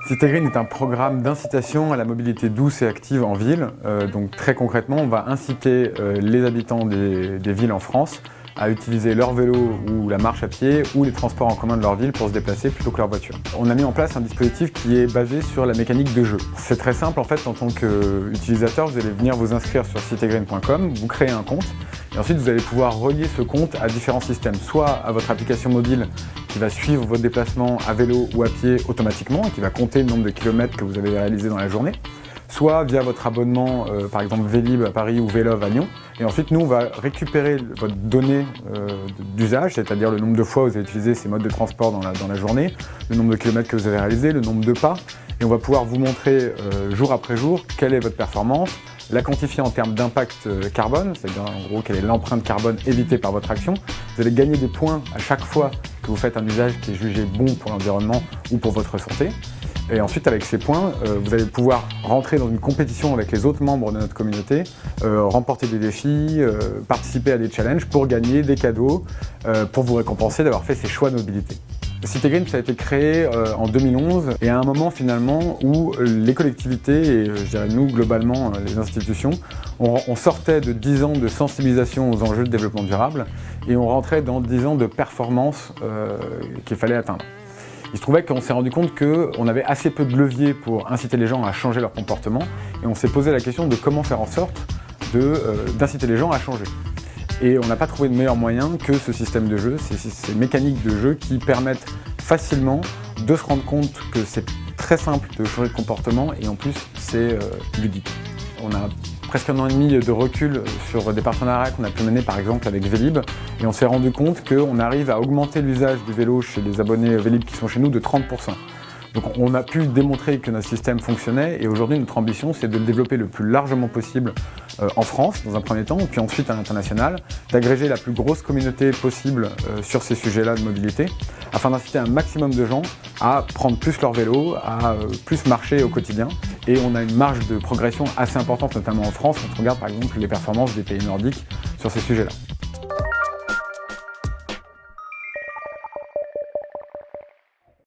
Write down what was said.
Cité Green est un programme d'incitation à la mobilité douce et active en ville. Donc très concrètement, on va inciter les habitants des villes en France à utiliser leur vélo ou la marche à pied ou les transports en commun de leur ville pour se déplacer plutôt que leur voiture. On a mis en place un dispositif qui est basé sur la mécanique de jeu. C'est très simple en fait, en tant qu'utilisateur, vous allez venir vous inscrire sur citégreen.com, vous créez un compte et ensuite vous allez pouvoir relier ce compte à différents systèmes, soit à votre application mobile qui va suivre votre déplacement à vélo ou à pied automatiquement et qui va compter le nombre de kilomètres que vous avez réalisé dans la journée, soit via votre abonnement, par exemple Vélib à Paris ou Vélov à Lyon. Et ensuite, nous, on va récupérer votre donnée d'usage, c'est-à-dire le nombre de fois où vous avez utilisé ces modes de transport dans la journée, le nombre de kilomètres que vous avez réalisé, le nombre de pas, et on va pouvoir vous montrer jour après jour quelle est votre performance, la quantifier en termes d'impact carbone, c'est-à-dire en gros quelle est l'empreinte carbone évitée par votre action. Vous allez gagner des points à chaque fois que vous faites un usage qui est jugé bon pour l'environnement ou pour votre santé. Et ensuite, avec ces points, vous allez pouvoir rentrer dans une compétition avec les autres membres de notre communauté, remporter des défis, participer à des challenges pour gagner des cadeaux, pour vous récompenser d'avoir fait ces choix de mobilité. Cité Green, ça a été créé en 2011 et à un moment finalement où les collectivités et je dirais nous globalement les institutions, on sortait de 10 ans de sensibilisation aux enjeux de développement durable et on rentrait dans 10 ans de performance qu'il fallait atteindre. Il se trouvait qu'on s'est rendu compte qu'on avait assez peu de leviers pour inciter les gens à changer leur comportement et on s'est posé la question de comment faire en sorte d'inciter les gens à changer. Et on n'a pas trouvé de meilleur moyen que ce système de jeu, ces mécaniques de jeu qui permettent facilement de se rendre compte que c'est très simple de changer de comportement et en plus c'est ludique. On a presque 1 an et demi de recul sur des partenariats qu'on a pu mener par exemple avec Vélib et on s'est rendu compte qu'on arrive à augmenter l'usage du vélo chez les abonnés Vélib qui sont chez nous de 30%. Donc on a pu démontrer que notre système fonctionnait et aujourd'hui notre ambition c'est de le développer le plus largement possible en France dans un premier temps, puis ensuite à l'international, d'agréger la plus grosse communauté possible sur ces sujets-là de mobilité, afin d'inciter un maximum de gens à prendre plus leur vélo, à plus marcher au quotidien. Et on a une marge de progression assez importante, notamment en France, quand on regarde par exemple les performances des pays nordiques sur ces sujets-là.